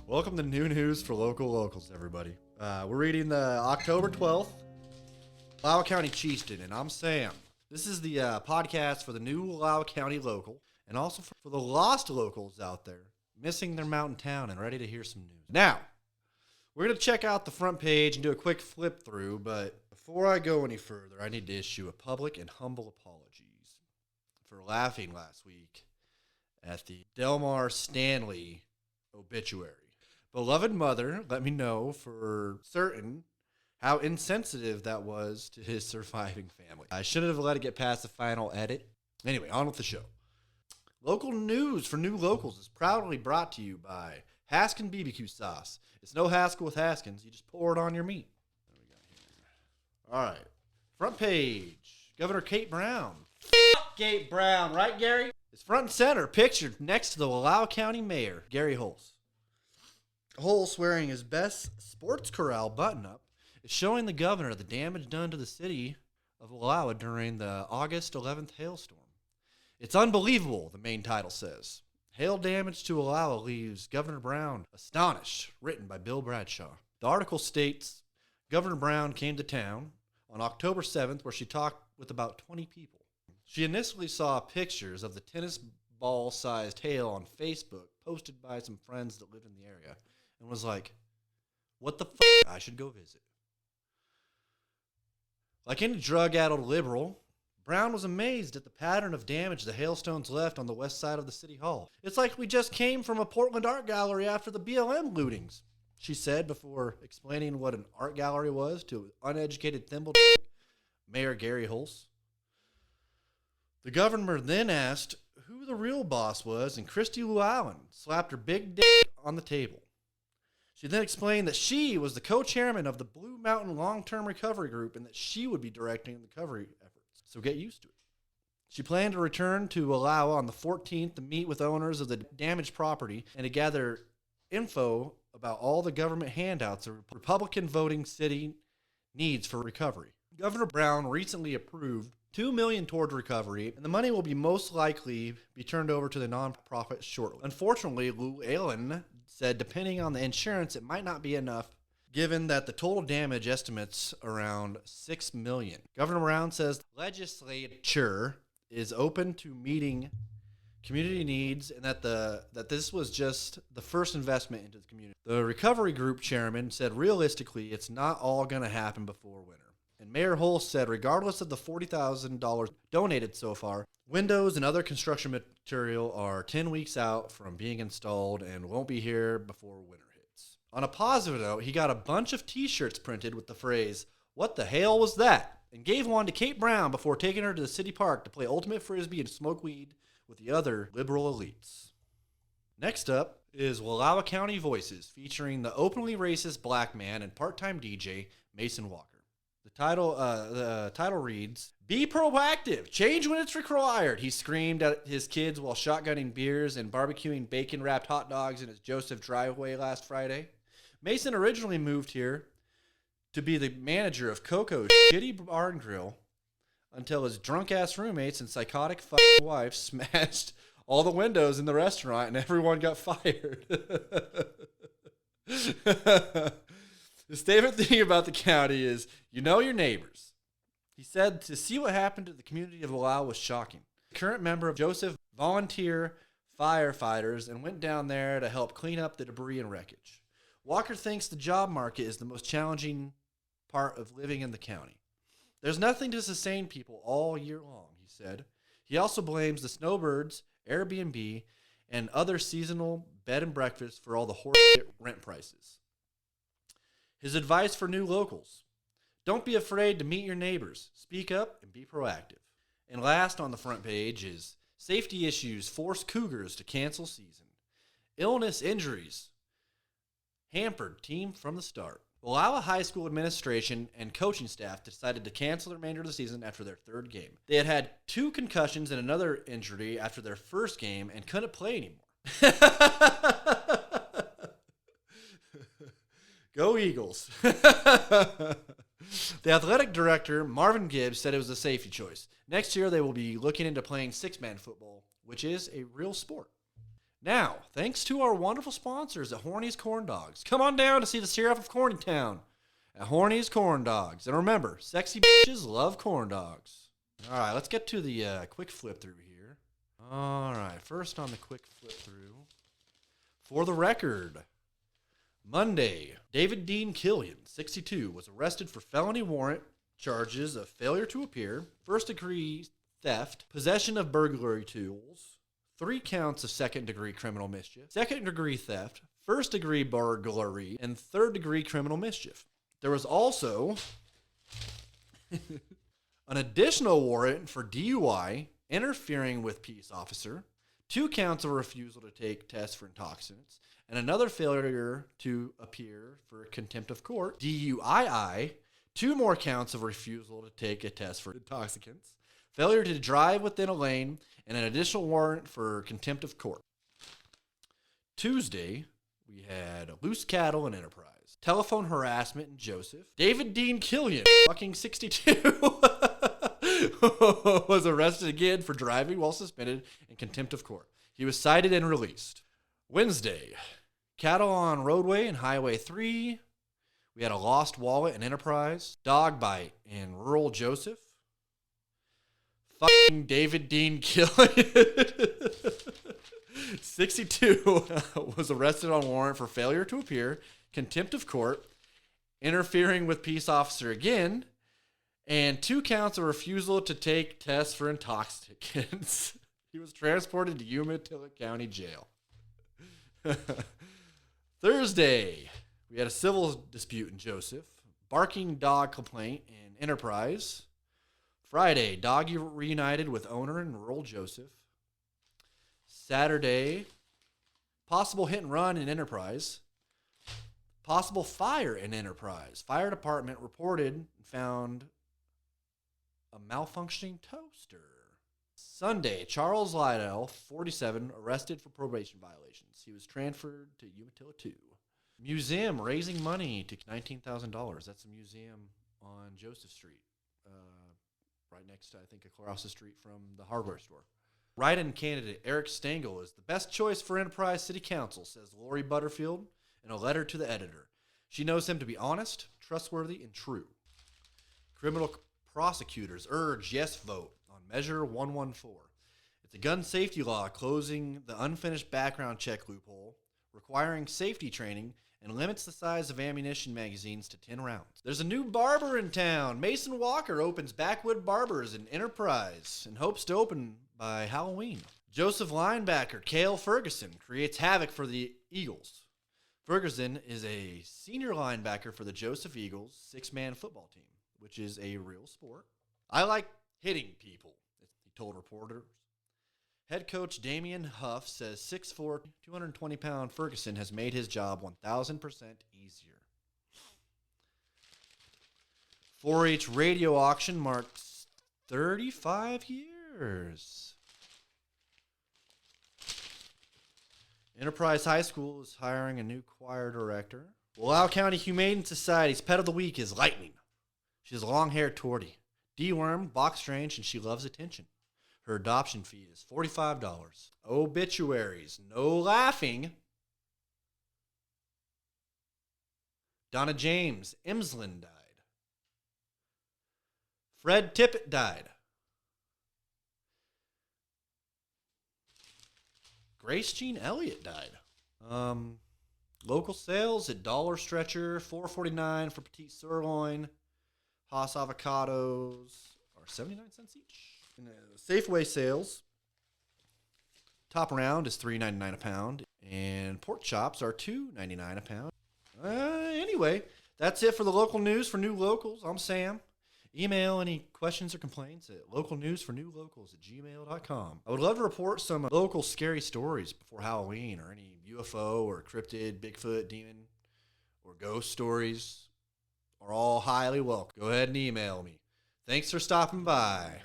Welcome to New News for Local Locals, everybody. We're reading the October 12th, Wallowa County Chieftain, and I'm Sam. This is the podcast for the new Wallowa County local, and also for the lost locals out there, missing their mountain town and ready to hear some news. Now, we're going to check out the front page and do a quick flip through, but before I go any further, I need to issue a public and humble apologies for laughing last week at the Delmar Stanley obituary. Beloved mother, let me know for certain how insensitive that was to his surviving family. I shouldn't have let it get past the final edit. Anyway, on with the show. Local news for new locals is proudly brought to you by Haskin BBQ sauce. It's no Haskell with Haskins. You just pour it on your meat. What do we got here? All right. Front page. Governor Kate Brown. Kate Brown, right, Gary? Is front and center, pictured next to the Wallowa County Mayor, Gary Holtz. Holtz, wearing his best sports corral button-up, is showing the governor the damage done to the city of Wallowa during the August 11th hailstorm. It's unbelievable, the main title says. Hail damage to Wallowa leaves Governor Brown astonished, written by Bill Bradshaw. The article states, Governor Brown came to town on October 7th where she talked with about 20 people. She initially saw pictures of the tennis ball-sized hail on Facebook posted by some friends that lived in the area and was like, what the f***, I should go visit. Like any drug-addled liberal, Brown was amazed at the pattern of damage the hailstones left on the west side of the city hall. It's like we just came from a Portland art gallery after the BLM lootings, she said before explaining what an art gallery was to uneducated thimble Mayor Gary Holtz. The governor then asked who the real boss was, and Christy Llewellyn slapped her big dick on the table. She then explained that she was the co-chairman of the Blue Mountain Long-Term Recovery Group and that she would be directing the recovery efforts. So get used to it. She planned to return to Wallowa on the 14th to meet with owners of the damaged property and to gather info about all the government handouts the Republican voting city needs for recovery. Governor Brown recently approved $2 million toward recovery, and the money will be most likely be turned over to the nonprofit shortly. Unfortunately, Llewellyn said depending on the insurance, it might not be enough, given that the total damage estimates around $6 million. Governor Brown says the legislature is open to meeting community needs and that this was just the first investment into the community. The recovery group chairman said realistically, it's not all going to happen before winter. And Mayor Holtz said regardless of the $40,000 donated so far, windows and other construction material are 10 weeks out from being installed and won't be here before winter hits. On a positive note, he got a bunch of t-shirts printed with the phrase, "What the hell was that?" and gave one to Kate Brown before taking her to the city park to play ultimate frisbee and smoke weed with the other liberal elites. Next up is Wallowa County Voices, featuring the openly racist black man and part-time DJ, Mason Walker. The title reads, "Be proactive, change when it's required," he screamed at his kids while shotgunning beers and barbecuing bacon-wrapped hot dogs in his Joseph driveway last Friday. Mason originally moved here to be the manager of Coco's shitty bar and grill until his drunk-ass roommates and psychotic fucking wife smashed all the windows in the restaurant and everyone got fired. His favorite thing about the county is, you know your neighbors. He said to see what happened to the community of Wallowa was shocking. The current member of Joseph volunteer firefighters and went down there to help clean up the debris and wreckage. Walker thinks the job market is the most challenging part of living in the county. There's nothing to sustain people all year long, he said. He also blames the snowbirds, Airbnb, and other seasonal bed and breakfast for all the horseshit rent prices. His advice for new locals: don't be afraid to meet your neighbors. Speak up and be proactive. And last on the front page is safety issues force Cougars to cancel season. Illness, injuries hampered team from the start. Wallowa High School administration and coaching staff decided to cancel the remainder of the season after their third game. They had 2 concussions and another injury after their first game and couldn't play anymore. Go Eagles. The athletic director, Marvin Gibbs, said it was a safety choice. Next year, they will be looking into playing 6-man football, which is a real sport. Now, thanks to our wonderful sponsors at Horny's Corn Dogs. Come on down to see the Sheriff of Cornytown at Horny's Corn Dogs. And remember, sexy bitches love corn dogs. All right, let's get to the quick flip through here. All right, first on the quick flip through. For the record, Monday, David Dean Killian, 62, was arrested for felony warrant charges of failure to appear, first-degree theft, possession of burglary tools, 3 counts of second-degree criminal mischief, second-degree theft, first-degree burglary, and third-degree criminal mischief. There was also an additional warrant for DUI, interfering with peace officer, 2 counts of refusal to take tests for intoxicants, and another failure to appear for contempt of court, DUII, 2 more counts of refusal to take a test for intoxicants, failure to drive within a lane, and an additional warrant for contempt of court. Tuesday, we had loose cattle and enterprise, telephone harassment in Joseph. David Dean Killian, fucking 62, was arrested again for driving while suspended in contempt of court. He was cited and released. Wednesday, cattle on roadway and Highway 3. We had a lost wallet in Enterprise, dog bite in rural Joseph. Fucking David Dean Killian, 62, was arrested on warrant for failure to appear, contempt of court, interfering with peace officer again, and 2 counts of refusal to take tests for intoxicants. He was transported to Umatilla County Jail. Thursday, we had a civil dispute in Joseph, barking dog complaint in Enterprise. Friday, dog reunited with owner in rural Joseph. Saturday, possible hit and run in Enterprise. Possible fire in Enterprise. Fire department reported and found a malfunctioning toaster. Sunday, Charles Lydell, 47, arrested for probation violations. He was transferred to Umatilla 2. Museum raising money to $19,000. That's a museum on Joseph Street. Right next to, I think, across the street from the hardware store. Write-in candidate Eric Stengel is the best choice for Enterprise City Council, says Lori Butterfield in a letter to the editor. She knows him to be honest, trustworthy, and true. Criminal prosecutors urge yes vote on Measure 114. It's a gun safety law closing the unfinished background check loophole, requiring safety training, and limits the size of ammunition magazines to 10 rounds. There's a new barber in town. Mason Walker opens Backwood Barbers in Enterprise and hopes to open by Halloween. Joseph linebacker Cale Ferguson creates havoc for the Eagles. Ferguson is a senior linebacker for the Joseph Eagles 6-man football team, which is a real sport. I like hitting people, he told reporters. Head coach Damian Huff says 6'4", 220-pound Ferguson has made his job 1,000% easier. 4-H radio auction marks 35 years. Enterprise High School is hiring a new choir director. Wallowa County Humane Society's pet of the week is Lightning. She's a long-haired tortie, dewormed, box range, and she loves attention. Her adoption fee is $45. Obituaries. No laughing. Donna James Emsland died. Fred Tippett died. Grace Jean Elliott died. Local sales at Dollar Stretcher, $4.49 for petite sirloin. Haas avocados are 79 cents each. And Safeway sales, top round is $3.99 a pound, and pork chops are $2.99 a pound. Anyway, that's it for the local news for New Locals. I'm Sam. Email any questions or complaints at localnewsfornewlocals@gmail.com. I would love to report some local scary stories before Halloween, or any UFO or cryptid, Bigfoot, demon, or ghost stories are all highly welcome. Go ahead and email me. Thanks for stopping by.